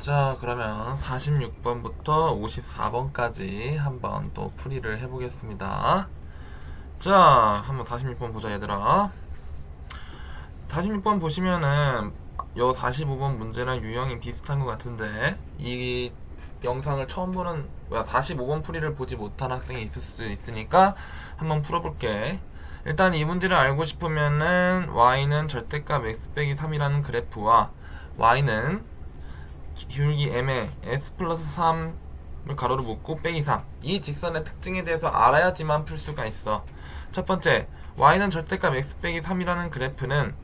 자, 그러면 46번부터 54번까지 한번 또 풀이를 해보겠습니다. 자, 한번 46번 보자, 얘들아. 46번 보시면은 요 45번 문제랑 유형이 비슷한 것 같은데, 이 영상을 처음 보는 45번 풀이를 보지 못한 학생이 있을 수 있으니까 한번 풀어볼게. 일단 이 문제를 알고 싶으면은 y는 절대값 x 빼기 3이라는 그래프와 y는 기울기 m에 s 플러스 3을 가로로 묶고 빼기 3, 이 직선의 특징에 대해서 알아야지만 풀 수가 있어. 첫 번째, y는 절대값 x 빼기 3이라는 그래프는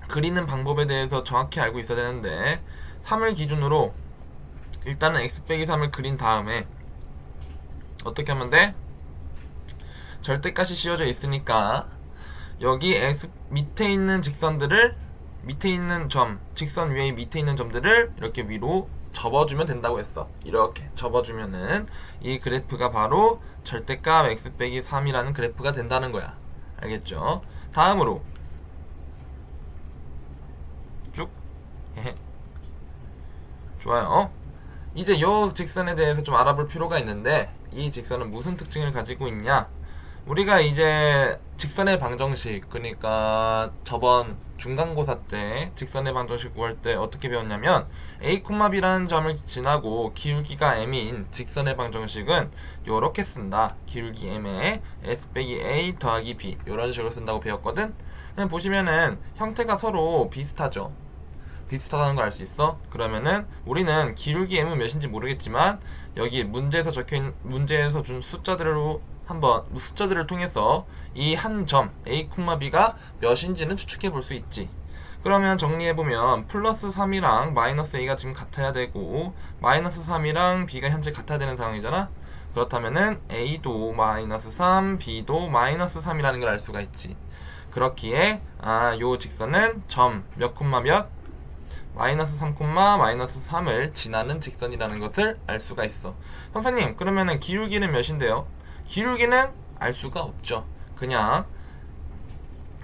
그리는 방법에 대해서 정확히 알고 있어야 되는데, 3을 기준으로 일단은 x 빼기 3을 그린 다음에 어떻게 하면 돼? 절대값이 씌워져 있으니까 여기 x 밑에 있는 직선들을, 밑에 있는 점, 직선 위에 밑에 있는 점들을 이렇게 위로 접어주면 된다고 했어. 이렇게 접어주면은 이 그래프가 바로 절대값 x 빼기 3이라는 그래프가 된다는 거야. 알겠죠? 다음으로 쭉 좋아요. 이제 이 직선에 대해서 좀 알아볼 필요가 있는데, 이 직선은 무슨 특징을 가지고 있냐? 우리가 이제 직선의 방정식, 그러니까 저번 중간고사 때 직선의 방정식 구할 때 어떻게 배웠냐면, a, b라는 점을 지나고 기울기가 m인 직선의 방정식은 요렇게 쓴다. 기울기 m에 s 빼기 a 더하기 b, 요런 식으로 쓴다고 배웠거든. 그냥 보시면은 형태가 서로 비슷하죠. 비슷하다는 걸 알 수 있어. 그러면은 우리는 기울기 m은 몇인지 모르겠지만 여기 문제에서 준 숫자들로 한번 숫자들을 통해서 이 한 점 a, b가 몇인지는 추측해 볼 수 있지. 그러면 정리해보면 플러스 3이랑 마이너스 a가 지금 같아야 되고, 마이너스 3이랑 b가 현재 같아야 되는 상황이잖아. 그렇다면은 a도 마이너스 3, b도 마이너스 3이라는 걸 알 수가 있지. 그렇기에 요 직선은 점 몇 콤마 몇, 마이너스 3, 마이너스 3을 지나는 직선이라는 것을 알 수가 있어. 선생님, 그러면은 기울기는 몇인데요? 기울기는 알 수가 없죠. 그냥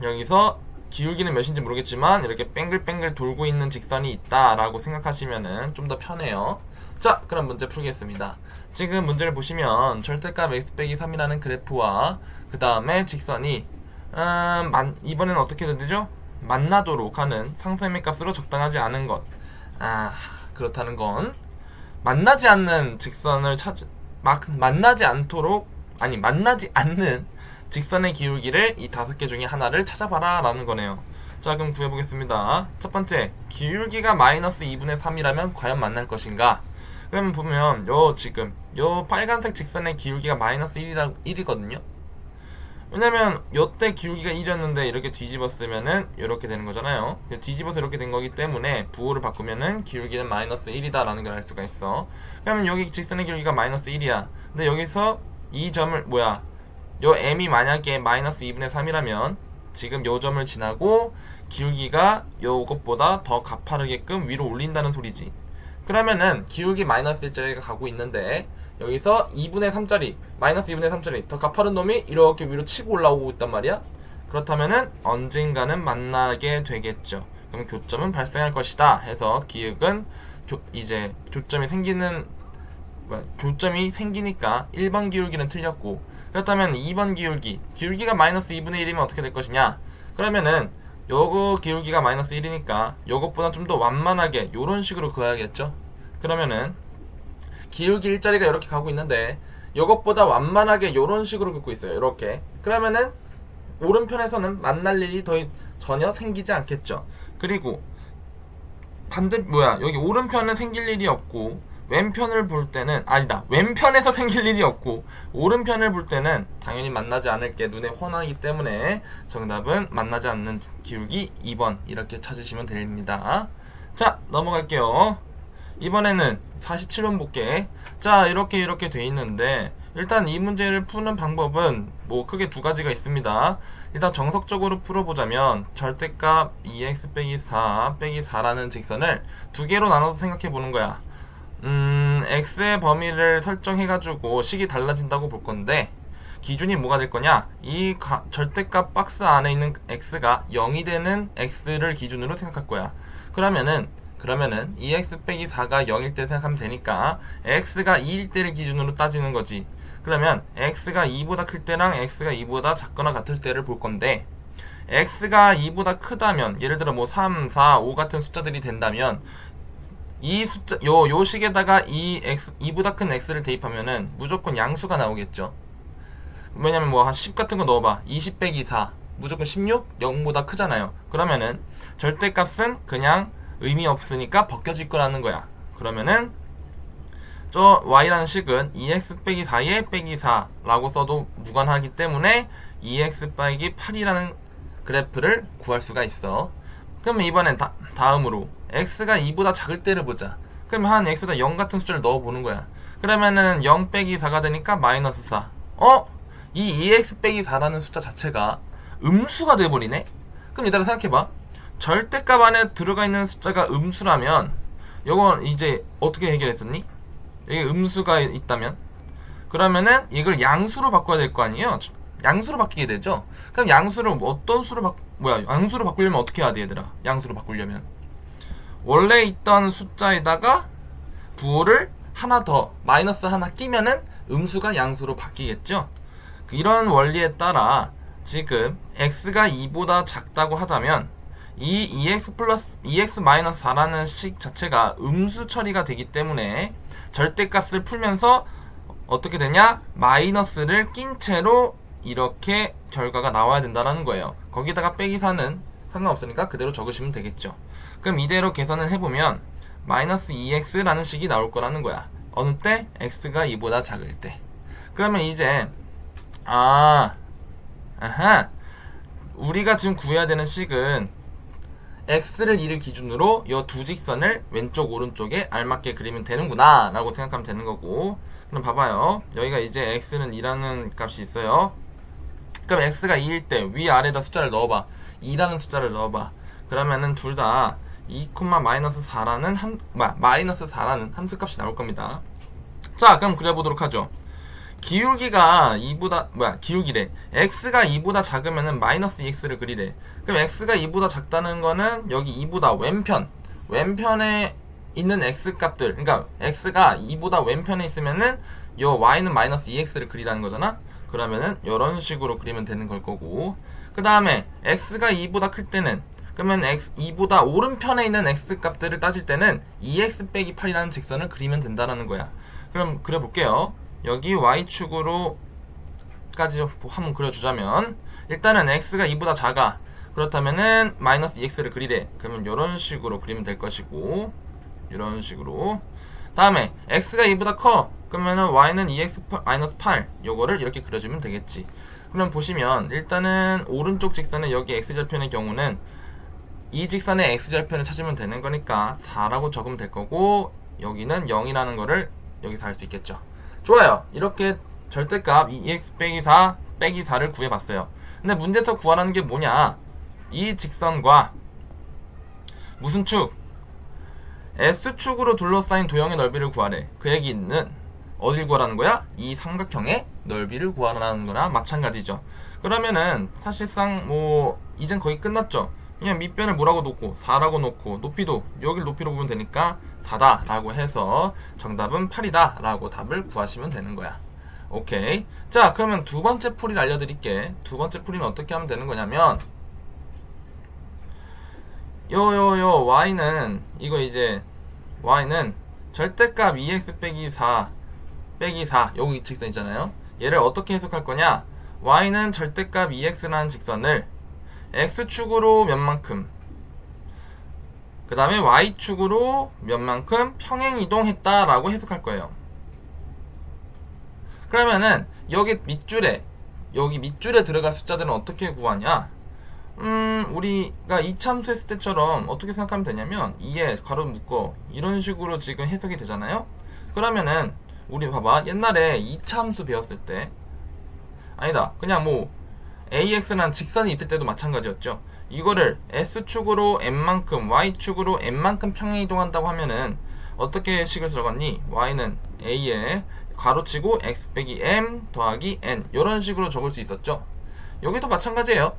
여기서 기울기는 몇인지 모르겠지만 이렇게 뱅글뱅글 돌고 있는 직선이 있다라고 생각하시면은 좀 더 편해요. 자, 그럼 문제 풀겠습니다. 지금 문제를 보시면 절대값 x 빼기 3이라는 그래프와 그 다음에 직선이 이번에는 어떻게 되죠? 만나도록 하는 상수의 값으로 적당하지 않은 것. 그렇다는 건 만나지 않는 직선을 만나지 않는 직선의 기울기를 이 5개 중에 하나를 찾아봐라 라는 거네요. 자, 그럼 구해보겠습니다. 첫 번째, 기울기가 마이너스 2분의 3이라면 과연 만날 것인가? 그러면 보면 지금 빨간색 직선의 기울기가 마이너스 1이거든요. 왜냐면 요때 기울기가 1이었는데 이렇게 뒤집었으면은 이렇게 되는 거잖아요. 뒤집어서 이렇게 된 거기 때문에 부호를 바꾸면은 기울기는 마이너스 1이다 라는 걸 알 수가 있어. 그러면 여기 직선의 기울기가 마이너스 1이야. 근데 여기서 이 점을 요 m이 만약에 마이너스 2분의 3이라면 지금 요 점을 지나고 기울기가 요것보다 더 가파르게끔 위로 올린다는 소리지. 그러면은 기울기 마이너스 1짜리가 가고 있는데 여기서 2분의 3짜리, 마이너스 2분의 3짜리 더 가파른 놈이 이렇게 위로 치고 올라오고 있단 말이야. 그렇다면은 언젠가는 만나게 되겠죠. 그럼 교점은 발생할 것이다 해서 기역은 이제 교점이 생기니까 1번 기울기는 틀렸고, 그렇다면 2번 기울기가 마이너스 2분의 1이면 어떻게 될 것이냐? 그러면은 요거 기울기가 마이너스 1이니까 요것보다 좀 더 완만하게 요런 식으로 그어야겠죠. 그러면은 기울기 일자리가 이렇게 가고 있는데 요것보다 완만하게 요런 식으로 긋고 있어요. 이렇게. 그러면은 오른편에서는 만날 일이 전혀 생기지 않겠죠. 그리고 여기 오른편은 생길 일이 없고, 왼편을 볼 때는 왼편에서 생길 일이 없고 오른편을 볼 때는 당연히 만나지 않을 게 눈에 훤하기 때문에 정답은 만나지 않는 기울기 2번 이렇게 찾으시면 됩니다. 자, 넘어갈게요. 이번에는 47번 볼게. 자, 이렇게 돼 있는데 일단 이 문제를 푸는 방법은 크게 두 가지가 있습니다. 일단 정석적으로 풀어보자면 절대값 2x 빼기 4 빼기 4라는 직선을 두 개로 나눠서 생각해 보는 거야. x의 범위를 설정해가지고 식이 달라진다고 볼 건데, 기준이 뭐가 될 거냐? 이 절대값 박스 안에 있는 x가 0이 되는 x를 기준으로 생각할 거야. 그러면은 그러면은 2x 빼기 4가 0일 때 생각하면 되니까 x가 2일 때를 기준으로 따지는 거지. 그러면 x가 2보다 클 때랑 x가 2보다 작거나 같을 때를 볼 건데, x가 2보다 크다면, 예를 들어 뭐 3, 4, 5 같은 숫자들이 된다면 이 숫자 요 식에다가 이 x 2보다 큰 x를 대입하면은 무조건 양수가 나오겠죠. 왜냐면 뭐 한 10 같은 거 넣어봐. 20 빼기 4 무조건 16? 0보다 크잖아요. 그러면은 절대값은 그냥 의미 없으니까 벗겨질 거라는 거야. 그러면은 저 y라는 식은 2x 빼기 4에 빼기 4라고 써도 무관하기 때문에 2x 빼기 8이라는 그래프를 구할 수가 있어. 그러면 이번엔 다음으로 x가 2보다 작을 때를 보자. 그러면 한 x에다 0 같은 숫자를 넣어보는 거야. 그러면은 0 빼기 4가 되니까 마이너스 4. 이 2x 빼기 4라는 숫자 자체가 음수가 돼버리네? 그럼 얘들아 생각해봐. 절대값 안에 들어가 있는 숫자가 음수라면 이건 이제 어떻게 해결했었니? 이게 음수가 있다면? 그러면은 이걸 양수로 바꿔야 될 거 아니에요? 양수로 바뀌게 되죠? 그럼 양수를 어떤 수로 양수로 바꾸려면 어떻게 해야 돼, 얘들아? 양수로 바꾸려면 원래 있던 숫자에다가 부호를 하나 더 마이너스 하나 끼면은 음수가 양수로 바뀌겠죠? 이런 원리에 따라 지금 x가 2보다 작다고 하자면 이 2x 마이너스 4라는 식 자체가 음수 처리가 되기 때문에 절대값을 풀면서 어떻게 되냐? 마이너스를 낀 채로 이렇게 결과가 나와야 된다는 거예요. 거기다가 빼기 4는 상관없으니까 그대로 적으시면 되겠죠. 그럼 이대로 계산을 해보면 마이너스 2x라는 식이 나올 거라는 거야. 어느 때? x가 2보다 작을 때. 그러면 이제 우리가 지금 구해야 되는 식은 x를 2를 기준으로 이 두 직선을 왼쪽 오른쪽에 알맞게 그리면 되는구나 라고 생각하면 되는 거고, 그럼 봐봐요. 여기가 이제 x는 2라는 값이 있어요. 그럼 x가 2일 때 위아래에다 숫자를 넣어봐. 2라는 숫자를 넣어봐. 그러면은 둘 다 2, 마이너스 4라는 마이너스 4라는 함수값이 나올 겁니다. 자, 그럼 그려보도록 하죠. 기울기가 2보다 기울기래. x가 2보다 작으면은 마이너스 2x를 그리래. 그럼 x가 2보다 작다는 거는 여기 2보다 왼편에 있는 x 값들, 그러니까 x가 2보다 왼편에 있으면은 요 y는 마이너스 2x를 그리라는 거잖아. 그러면은 이런 식으로 그리면 되는 걸 거고, 그 다음에 x가 2보다 클 때는, 그러면 2보다 오른편에 있는 x 값들을 따질 때는 2x 빼기 8이라는 직선을 그리면 된다는 거야. 그럼 그려볼게요. 여기 y축으로까지 한번 그려주자면, 일단은 x가 2보다 작아. 그렇다면은 마이너스 2x를 그리래. 그러면 이런 식으로 그리면 될 것이고, 이런 식으로. 다음에 x가 2보다 커. 그러면은 y는 2x 마이너스 8, 요거를 이렇게 그려주면 되겠지. 그럼 보시면 일단은 오른쪽 직선의 여기 x절편의 경우는 이 직선의 x절편을 찾으면 되는 거니까 4라고 적으면 될 거고, 여기는 0이라는 거를 여기서 할 수 있겠죠. 좋아요. 이렇게 절대값 2x 빼기 4 빼기 4를 구해봤어요. 근데 문제에서 구하라는 게 뭐냐? 이 직선과 무슨 축? S축으로 둘러싸인 도형의 넓이를 구하래. 그 얘기는 어딜 구하라는 거야? 이 삼각형의 넓이를 구하라는 거나 마찬가지죠. 그러면은 사실상 뭐 이젠 거의 끝났죠. 그냥 밑변을 뭐라고 놓고 4라고 놓고 높이도 여길 높이로 보면 되니까 4다 라고 해서 정답은 8이다 라고 답을 구하시면 되는 거야. 오케이. 자, 그러면 두 번째 풀이를 알려드릴게. 두 번째 풀이는 어떻게 하면 되는 거냐면, y는 이거 이제 y는 절대값 2x 빼기 4 여기 직선 있잖아요. 얘를 어떻게 해석할 거냐? y는 절대값 2x라는 직선을 x축으로 몇만큼, 그 다음에 y축으로 몇만큼 평행이동했다 라고 해석할 거예요. 그러면은 여기 밑줄에 들어갈 숫자들은 어떻게 구하냐? 우리가 이참수 했을 때처럼 어떻게 생각하면 되냐면 2에 가로 묶어 이런 식으로 지금 해석이 되잖아요. 그러면은 우리 봐봐, 옛날에 이참수 배웠을 때, 아니다, 그냥 뭐 AX라는 직선이 있을 때도 마찬가지였죠. 이거를 S축으로 N만큼, Y축으로 N만큼 평행이동한다고 하면은 어떻게 식을 적었니? Y는 A에 가로치고 X 빼기 M 더하기 N, 이런 식으로 적을 수 있었죠. 여기도 마찬가지예요.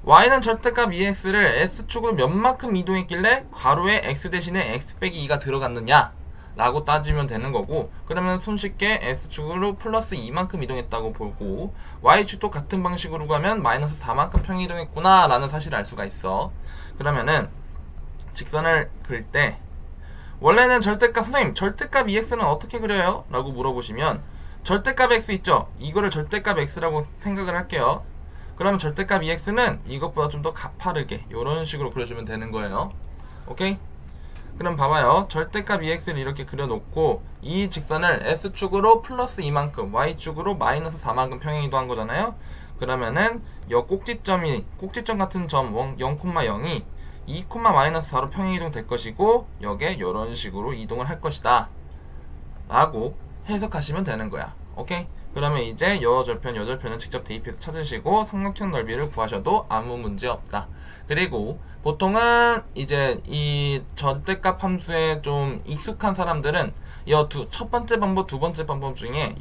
y는 절대값 2x를 x축으로 몇만큼 이동했길래 괄호에 x 대신에 x 빼기 2가 들어갔느냐 라고 따지면 되는 거고, 그러면 손쉽게 x축으로 플러스 2만큼 이동했다고 보고 y축도 같은 방식으로 가면 마이너스 4만큼 평행 이동했구나 라는 사실을 알 수가 있어. 그러면은 직선을 그릴 때 원래는 절대값, 선생님 절대값 2x는 어떻게 그려요? 라고 물어보시면 절대값 x 있죠? 이거를 절대값 x라고 생각을 할게요. 그러면 절대값 2x는 이것보다 좀 더 가파르게 이런 식으로 그려주면 되는 거예요. 오케이? 그럼 봐봐요. 절대값 2x를 이렇게 그려놓고 이 직선을 x축으로 플러스 2만큼 y축으로 마이너스 4만큼 평행 이동한 거잖아요. 그러면은 이 꼭지점 같은 점 0,0이 2, 마이너스 4로 평행 이동 될 것이고 여기에 이런 식으로 이동을 할 것이다 라고 해석하시면 되는 거야. 오케이? 그러면 이제 여절편은 직접 대입해서 찾으시고 삼각형 넓이를 구하셔도 아무 문제 없다. 그리고 보통은 이제 이 절대값 함수에 좀 익숙한 사람들은 첫 번째 방법, 두 번째 방법 중에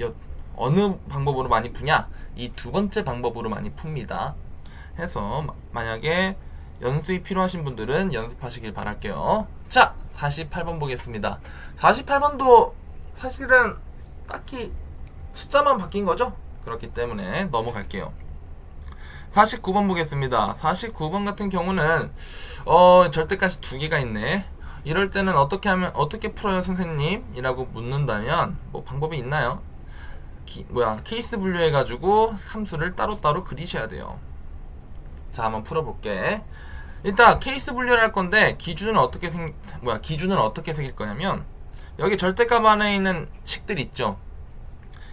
어느 방법으로 많이 푸냐? 이 두 번째 방법으로 많이 풉니다. 해서 만약에 연습이 필요하신 분들은 연습하시길 바랄게요. 자, 48번 보겠습니다. 48번도 사실은 딱히 숫자만 바뀐 거죠? 그렇기 때문에 넘어갈게요. 49번 보겠습니다. 49번 같은 경우는 절대값이 두 개가 있네. 이럴 때는 어떻게 풀어요 선생님? 이라고 묻는다면 뭐 방법이 있나요? 케이스 분류해 가지고 함수를 따로따로 그리셔야 돼요. 자, 한번 풀어볼게. 일단 케이스 분류를 할 건데 기준은 어떻게 새길 거냐면 여기 절대값 안에 있는 식들 있죠.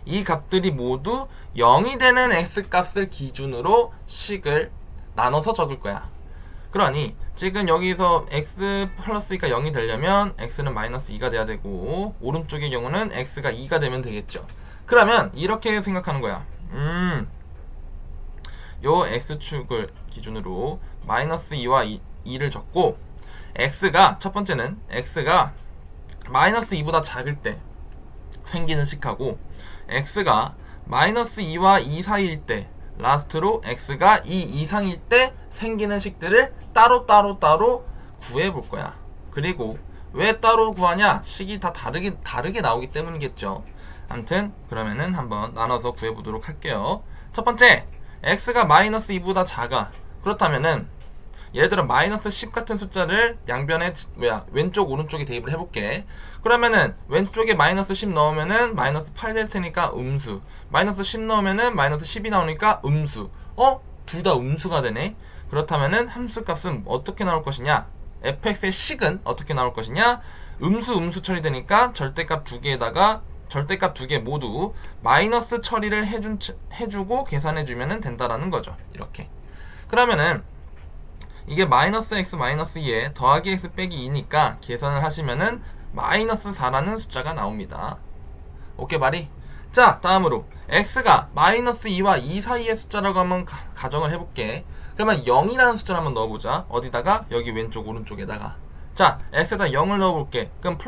이 값들이 모두 0이 되는 x값을 기준으로 식을 나눠서 적을 거야. 그러니 지금 여기서 x 플러스 2가 0이 되려면 x는 마이너스 2가 돼야 되고 오른쪽의 경우는 x가 2가 되면 되겠죠. 그러면 이렇게 생각하는 거야. 요 x축을 기준으로 마이너스 2와 2를 적고 첫 번째는 x가 마이너스 2보다 작을 때 생기는 식하고 x가 마이너스 2와 2 사이일 때 라스트로 x가 2 이상일 때 생기는 식들을 따로 구해볼 거야. 그리고 왜 따로 구하냐? 식이 다 다르게 나오기 때문이겠죠. 아무튼 그러면은 한번 나눠서 구해보도록 할게요. 첫 번째, x가 마이너스 2보다 작아. 그렇다면은 예를 들어 마이너스 10 같은 숫자를 양변에 왼쪽 오른쪽에 대입을 해볼게. 그러면은 왼쪽에 마이너스 10 넣으면은 마이너스 8 될 테니까 음수, 마이너스 10 넣으면은 마이너스 10이 나오니까 음수. 둘 다 음수가 되네. 그렇다면은 함수값은 어떻게 나올 것이냐? fx의 식은 어떻게 나올 것이냐? 음수 처리되니까 절대값 두 개 모두 마이너스 처리를 해주고 계산해주면 된다라는 거죠. 이렇게. 그러면은 이게 마이너스 x 마이너스 2에 더하기 x 빼기 2니까 계산을 하시면은 마이너스 4라는 숫자가 나옵니다. 오케이 말이? 자, 다음으로 x가 마이너스 2와 2 사이의 숫자라고 한번 가정을 해볼게. 그러면 0이라는 숫자를 한번 넣어보자. 어디다가? 여기 왼쪽 오른쪽에다가. 자, x에다 0을 넣어볼게. 그럼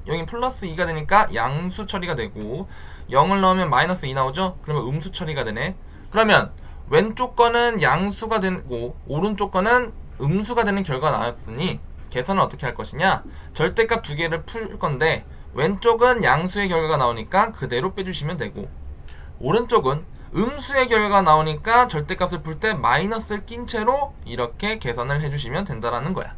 여긴 플러스 2가 되니까 양수 처리가 되고 0을 넣으면 마이너스 2 나오죠? 그러면 음수 처리가 되네. 그러면 왼쪽 거는 양수가 되고 오른쪽 거는 음수가 되는 결과가 나왔으니 계산을 어떻게 할 것이냐? 절대값 두 개를 풀 건데 왼쪽은 양수의 결과가 나오니까 그대로 빼주시면 되고 오른쪽은 음수의 결과가 나오니까 절대값을 풀 때 마이너스를 낀 채로 이렇게 계산을 해주시면 된다라는 거야.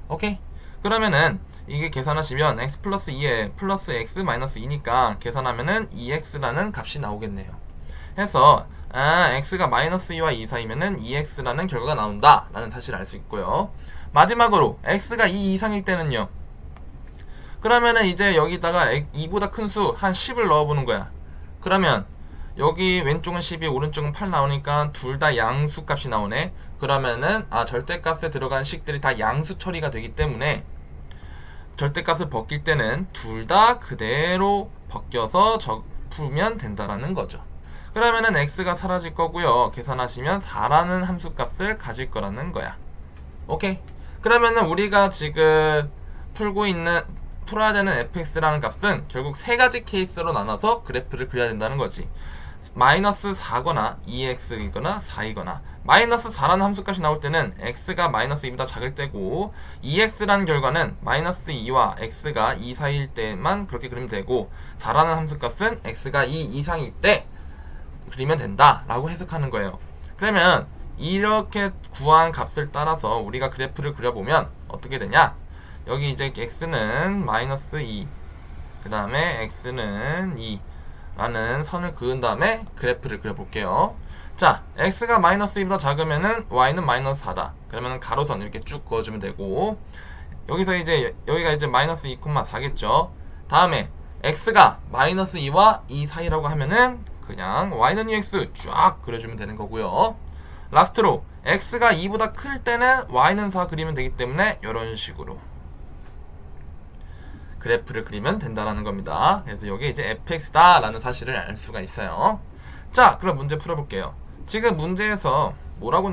오케이? 그러면은 이게 계산하시면 x 플러스 2에 플러스 x 마이너스 2니까 계산하면은 2x라는 값이 나오겠네요. 해서 x가 마이너스 2와 2 사이면은 2x라는 결과가 나온다 라는 사실을 알 수 있고요. 마지막으로 x가 2 이상일 때는요. 그러면은 이제 여기다가 2보다 큰 수 한 10을 넣어보는 거야. 그러면 여기 왼쪽은 12 오른쪽은 8 나오니까 둘 다 양수 값이 나오네. 그러면은 절대값에 들어간 식들이 다 양수 처리가 되기 때문에 절대값을 벗길 때는 둘 다 그대로 벗겨서 풀면 된다라는 거죠. 그러면은 x가 사라질 거고요. 계산하시면 4라는 함수값을 가질 거라는 거야. 오케이? 그러면은 우리가 지금 풀어야 되는 fx라는 값은 결국 세 가지 케이스로 나눠서 그래프를 그려야 된다는 거지. 마이너스 4거나 2x이거나 4이거나 마이너스 4라는 함수값이 나올 때는 x가 마이너스 2보다 작을 때고 2x라는 결과는 마이너스 2와 x가 2 사이일 때만 그렇게 그리면 되고 4라는 함수값은 x가 2 이상일 때 그리면 된다 라고 해석하는 거예요. 그러면 이렇게 구한 값을 따라서 우리가 그래프를 그려보면 어떻게 되냐, 여기 이제 x는 마이너스 2, 그 다음에 x는 2 라는 선을 그은 다음에 그래프를 그려볼게요. 자, x가 마이너스 2보다 작으면은 y는 마이너스 4다. 그러면 가로선 이렇게 쭉 그어주면 되고, 여기서 이제 여기가 이제 마이너스 2,4겠죠. 다음에 x가 마이너스 2와 2 사이라고 하면은 그냥 y는 2x 쫙 그려주면 되는 거고요. 라스트로 x가 2보다 클 때는 y는 4 그리면 되기 때문에 이런 식으로 그래프를 그리면 된다라는 겁니다. 그래서 여기 이제 fx다 라는 사실을 알 수가 있어요. 자, 그럼 문제 풀어볼게요. 지금 문제에서 뭐라고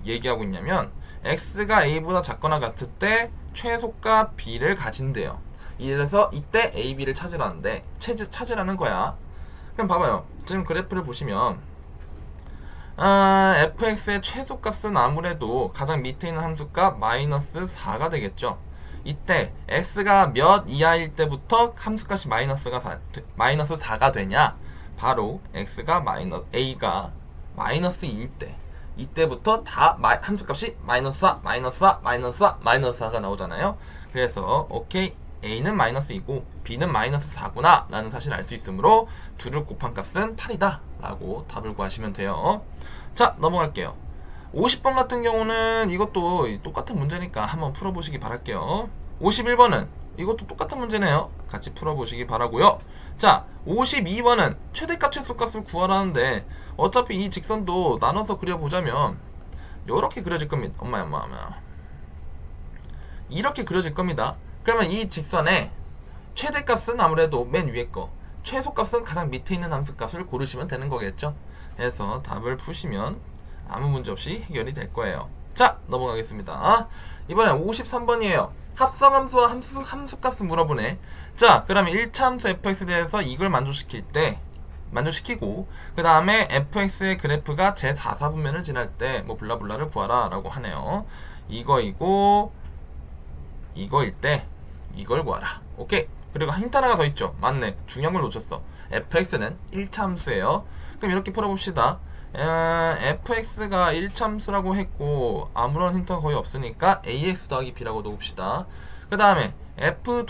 얘기하고 있냐면 x가 a보다 작거나 같을 때 최소값 b를 가진대요. 이래서 이때 a, b를 찾으라는데 찾으라는 거야. 그럼 봐봐요. 지금 그래프를 보시면 fx의 최소값은 아무래도 가장 밑에 있는 함수값 마이너스 4가 되겠죠. 이때 x가 몇 이하일 때부터 함수값이 마이너스 4가 되냐, 바로 x가 a가 마이너스 2일 때, 이때부터 다 함수값이 마이너스 4, 마이너스 4, 마이너스 4, 마이너스 4가 나오잖아요. 그래서 오케이, a는 마이너스 2고 b는 마이너스 4구나 라는 사실을 알 수 있으므로 둘을 곱한 값은 8이다 라고 답을 구하시면 돼요. 자, 넘어갈게요. 50번 같은 경우는 이것도 똑같은 문제니까 한번 풀어보시기 바랄게요. 51번은 이것도 똑같은 문제네요. 같이 풀어보시기 바라고요. 자, 52번은 최대값 최소값을 구하라는데 어차피 이 직선도 나눠서 그려보자면 이렇게 그려질 겁니다. 엄마야. 이렇게 그려질 겁니다. 그러면 이 직선의 최대값은 아무래도 맨 위에 거, 최소값은 가장 밑에 있는 함수값을 고르시면 되는 거겠죠. 그래서 답을 푸시면 아무 문제 없이 해결이 될 거예요. 자, 넘어가겠습니다. 이번엔 53번이에요. 합성함수와 함수값을 물어보네. 자, 그러면 1차 함수 fx에 대해서 이걸 만족시키고 그 다음에 fx의 그래프가 제 4사분면을 지날 때 뭐 블라블라를 구하라 라고 하네요. 이거일 때 이걸 구하라. 오케이. 그리고 힌트 하나가 더 있죠. 맞네, 중요한 걸 놓쳤어. fx는 1차 함수예요. 그럼 이렇게 풀어봅시다. fx가 1차 함수라고 했고 아무런 힌트가 거의 없으니까 ax 더하기 b라고 놓읍시다. 그 다음에 f.fx가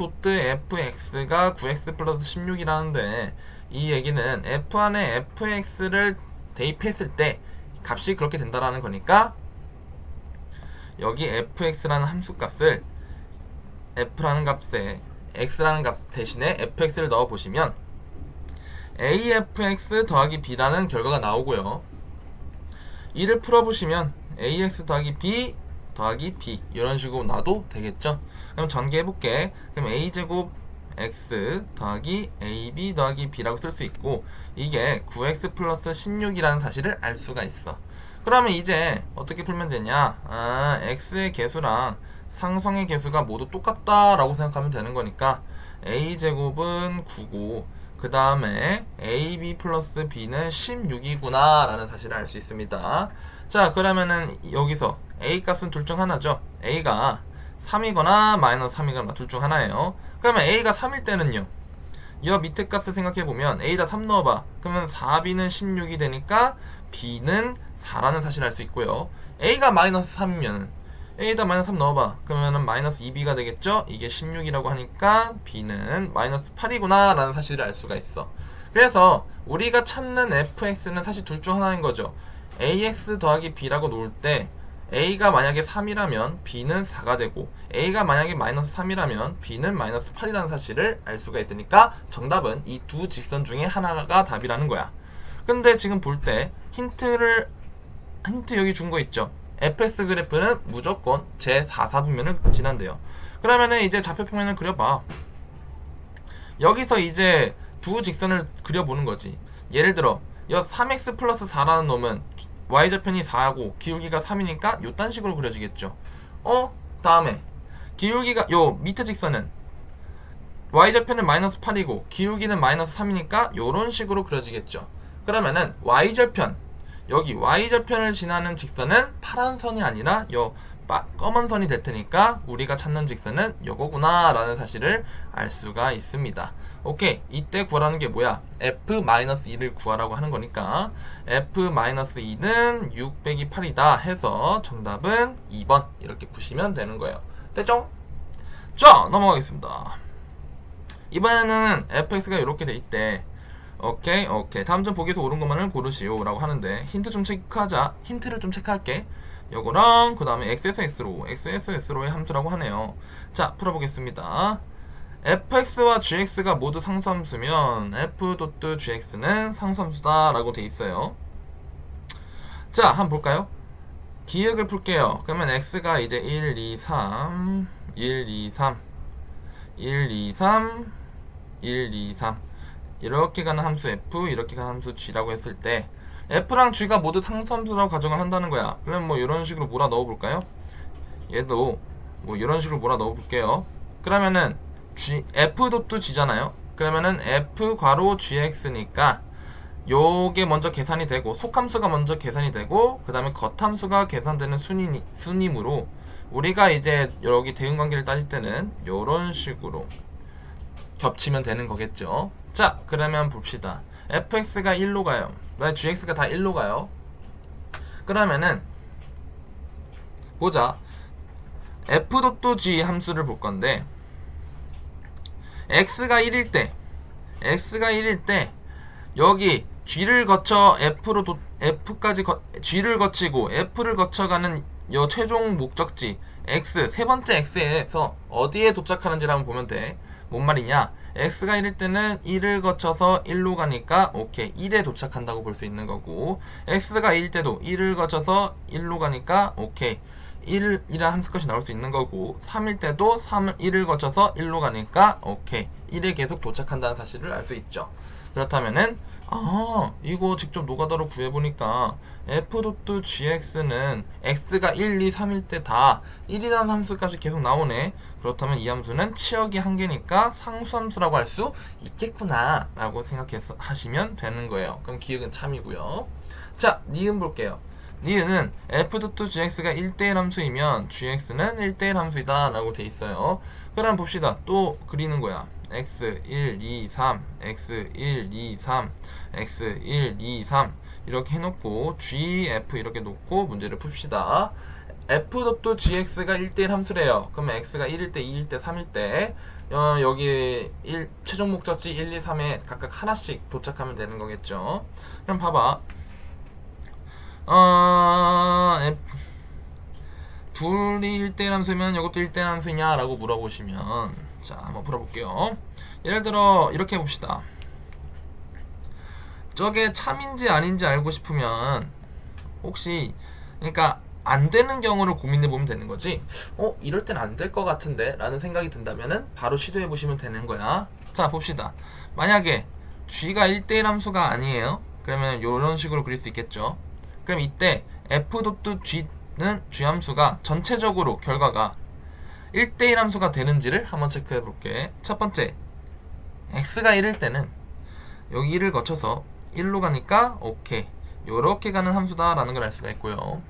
9x 플러스 16이라는데 이 얘기는 f 안에 fx를 대입했을 때 값이 그렇게 된다라는 거니까 여기 fx라는 함수값을 f라는 값에 x라는 값 대신에 fx를 넣어보시면 afx 더하기 b라는 결과가 나오고요. 이를 풀어보시면 ax 더하기 b 더하기 b 이런 식으로 놔도 되겠죠. 그럼 전개해볼게. 그럼 a제곱 x 더하기 ab 더하기 b라고 쓸 수 있고 이게 9x 플러스 16이라는 사실을 알 수가 있어. 그러면 이제 어떻게 풀면 되냐, x의 개수랑 상성의 개수가 모두 똑같다라고 생각하면 되는 거니까 a제곱은 9고 그 다음에 ab 플러스 b는 16이구나 라는 사실을 알 수 있습니다. 자, 그러면은 여기서 a 값은 둘 중 하나죠. a가 3이거나 마이너스 3이거나 둘 중 하나예요. 그러면 a가 3일 때는요, 이 밑에 값을 생각해보면 a에다 3 넣어봐. 그러면 4b는 16이 되니까 b는 4라는 사실을 알 수 있고요. a가 마이너스 3이면 a에다 마이너스 3 넣어봐. 그러면은 마이너스 2b가 되겠죠? 이게 16이라고 하니까 b는 마이너스 8이구나 라는 사실을 알 수가 있어. 그래서 우리가 찾는 fx는 사실 둘 중 하나인 거죠. ax 더하기 b라고 놓을 때 a가 만약에 3이라면 b는 4가 되고 a가 만약에 마이너스 3이라면 b는 마이너스 8이라는 사실을 알 수가 있으니까 정답은 이 두 직선 중에 하나가 답이라는 거야. 근데 지금 볼 때 힌트 여기 준 거 있죠. fx 그래프는 무조건 제 4사분면을 지난대요. 그러면은 이제 좌표평면을 그려봐. 여기서 이제 두 직선을 그려보는 거지. 예를 들어 이 3x 플러스 4라는 놈은 y좌편이 4하고 기울기가 3이니까 요딴 식으로 그려지겠죠. 다음에 기울기가 요 밑에 직선은 y좌편은 마이너스 8이고 기울기는 마이너스 3이니까 요런 식으로 그려지겠죠. 그러면은 y절편, 여기 y절편을 지나는 직선은 파란 선이 아니라 요 검은 선이 될 테니까 우리가 찾는 직선은 요거구나 라는 사실을 알 수가 있습니다. 오케이, 이때 구하라는 게 뭐야? f-2를 구하라고 하는 거니까 f-2는 6 빼기 8이다 해서 정답은 2번 이렇게 푸시면 되는 거예요. 됐죠? 자, 넘어가겠습니다. 이번에는 fx가 이렇게 돼 있대. 오케이. 다음 점 보기에서 옳은 것만을 고르시오 라고 하는데 힌트를 좀 체크할게. 요거랑 그 다음에 x에서 s로의 함수라고 하네요. 자, 풀어보겠습니다. fx와 gx가 모두 상수함수면 f.gx는 상수함수다 라고 돼 있어요. 자, 한번 볼까요? 기억을 풀게요. 그러면 x가 이제 1, 2, 3 이렇게 가는 함수 f, 이렇게 가는 함수 g라고 했을 때 f랑 g가 모두 상수함수라고 가정을 한다는 거야. 그럼 뭐 이런 식으로 몰아 넣어 볼까요? 얘도 뭐 이런 식으로 몰아 넣어 볼게요. 그러면은 f.g잖아요. 그러면은 f 괄호 gx니까 요게 먼저 계산이 되고 속함수가 먼저 계산이 되고 그 다음에 겉함수가 계산되는 순임으로 우리가 이제 여기 대응관계를 따질 때는 요런 식으로 겹치면 되는 거겠죠. 자, 그러면 봅시다. fx가 1로 가요. 왜 gx가 다 1로 가요? 그러면은 보자. f.g 함수를 볼 건데 x가 1일 때 여기 g를 거쳐 g를 거치고 f를 거쳐가는 요 최종 목적지 x, 세 번째 x에서 어디에 도착하는지를 한번 보면 돼. 뭔 말이냐? x가 1일 때는 1을 거쳐서 1로 가니까 오케이 1에 도착한다고 볼 수 있는 거고, x가 2일 때도 1을 거쳐서 1로 가니까 오케이 1이라는 함수값이 나올 수 있는 거고, 3일 때도 1을 거쳐서 1로 가니까 오케이 1에 계속 도착한다는 사실을 알 수 있죠. 그렇다면은 이거 직접 노가다로 구해보니까 f.gx는 x가 1, 2, 3일 때 다 1이라는 함수값이 계속 나오네. 그렇다면 이 함수는 치역이 한 개니까 상수함수라고 할 수 있겠구나 라고 생각하시면 되는 거예요. 그럼 기억은 참이고요. 자, 니은 볼게요. 니은은 f.gx가 1대1 함수이면 gx는 1대1 함수이다 라고 돼 있어요. 그럼 봅시다. 또 그리는 거야. x 1, 2, 3, x 1, 2, 3, x 1, 2, 3 이렇게 해놓고 gf 이렇게 놓고 문제를 풉시다. f.gx가 1대1 함수래요. 그러면 x가 1일 때, 2일 때, 3일 때 여기 최종 목적지 1, 2, 3에 각각 하나씩 도착하면 되는 거겠죠. 그럼 봐봐. 둘이 1대1 함수면 이것도 1대1 함수냐 라고 물어보시면, 자, 한번 풀어볼게요. 예를 들어 이렇게 해봅시다. 저게 참인지 아닌지 알고 싶으면 혹시 그러니까 안 되는 경우를 고민해 보면 되는 거지. 이럴 땐 안 될 것 같은데 라는 생각이 든다면은 바로 시도해 보시면 되는 거야. 자, 봅시다. 만약에 g가 1대1 함수가 아니에요. 그러면 이런 식으로 그릴 수 있겠죠. 그럼 이때 f.g는 g 함수가 전체적으로 결과가 1대1 함수가 되는지를 한번 체크해 볼게. 첫 번째, x가 1일 때는 여기 1을 거쳐서 1로 가니까 오케이 요렇게 가는 함수다 라는 걸 알 수가 있고요.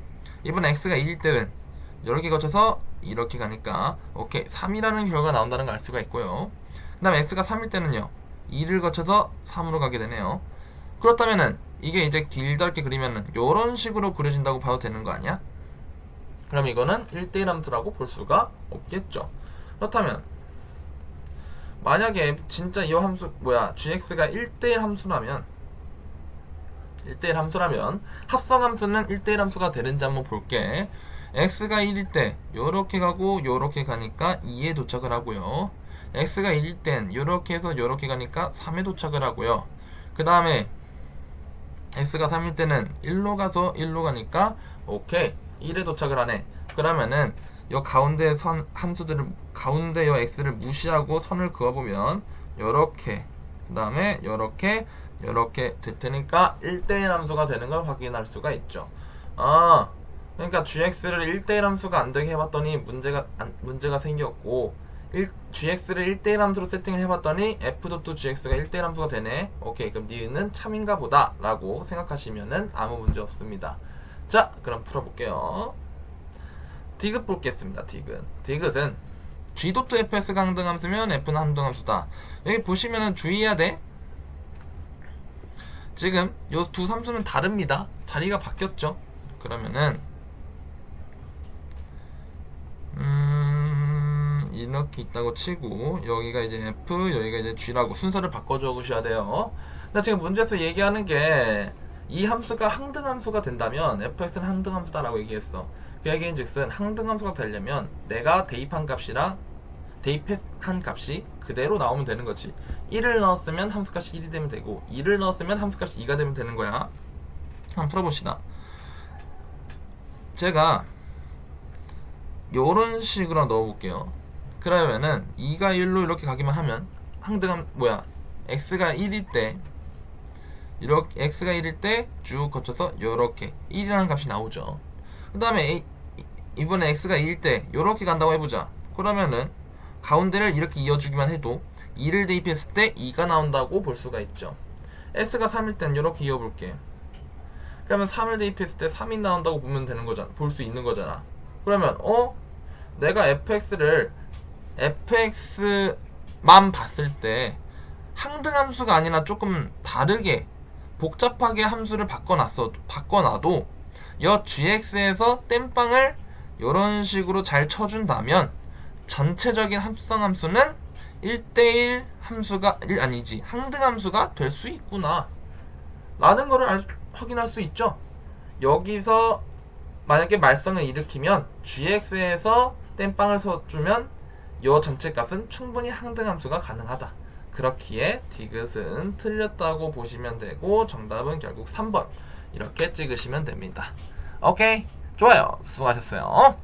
이번에 x가 2일 때는 이렇게 거쳐서 이렇게 가니까 오케이 3이라는 결과가 나온다는 걸 알 수가 있고요. 그 다음에 x가 3일 때는요 2를 거쳐서 3으로 가게 되네요. 그렇다면은 이게 이제 길다랗게 그리면은 요런 식으로 그려진다고 봐도 되는 거 아니야? 그럼 이거는 1대1 함수라고 볼 수가 없겠죠. 그렇다면 만약에 진짜 이 함수 gx가 1대1 함수라면 합성함수는 1대1 함수가 되는지 한번 볼게. x가 1일 때 요렇게 가고 요렇게 가니까 2에 도착을 하고요. x가 1일 땐 요렇게 해서 요렇게 가니까 3에 도착을 하고요. 그 다음에 x가 3일 때는 1로 가서 1로 가니까 오케이 1에 도착을 하네. 그러면은 요 가운데 가운데 요 x를 무시하고 선을 그어보면 요렇게 그 다음에 요렇게 될 테니까 1대1 함수가 되는 걸 확인할 수가 있죠. 그러니까 gx를 1대1 함수가 안 되게 해봤더니 문제가 생겼고 gx를 1대1 함수로 세팅을 해봤더니 f.gx가 1대1 함수가 되네. 오케이, 그럼 니은은 참인가 보다 라고 생각하시면은 아무 문제 없습니다. 자, 그럼 풀어볼게요. 디귿 보겠습니다. 디귿은 g.fs가 항등함수면 f는 함등함수다. 여기 보시면은 주의해야 돼. 지금 요 두 함수는 다릅니다. 자리가 바뀌었죠. 그러면은 이렇게 있다고 치고 여기가 이제 F, 여기가 이제 G라고 순서를 바꿔 적으셔야 돼요. 근데 지금 문제에서 얘기하는 게 이 함수가 항등함수가 된다면 fx는 항등함수다라고 얘기했어. 그 얘기인즉슨 항등함수가 되려면 내가 대입한 값이 그대로 나오면 되는 거지. 1을 넣었으면 함수값이 1이 되면 되고 2를 넣었으면 함수값이 2가 되면 되는 거야. 한번 풀어봅시다. 제가 요런 식으로 넣어볼게요. 그러면은 2가 1로 이렇게 가기만 하면 x가 1일 때 이렇게 x가 1일 때 쭉 거쳐서 요렇게 1이라는 값이 나오죠. 그 다음에 이번에 x가 2일 때 요렇게 간다고 해보자. 그러면은 가운데를 이렇게 이어주기만 해도 2를 대입했을 때 2가 나온다고 볼 수가 있죠. s가 3일 땐 이렇게 이어볼게. 그러면 3을 대입했을 때 3이 나온다고 보면 되는 거잖아. 볼 수 있는 거잖아. 그러면 내가 fx만 봤을 때 항등함수가 아니라 조금 다르게 복잡하게 함수를 바꿔놔도 여 gx에서 땜빵을 이런 식으로 잘 쳐준다면 전체적인 합성 함수는 1대1 함수가 항등함수가 될 수 있구나 라는 거를 확인할 수 있죠. 여기서 만약에 말썽을 일으키면 gx에서 땜빵을 써주면 이 전체 값은 충분히 항등함수가 가능하다. 그렇기에 디귿은 틀렸다고 보시면 되고 정답은 결국 3번 이렇게 찍으시면 됩니다. 오케이, 좋아요. 수고하셨어요.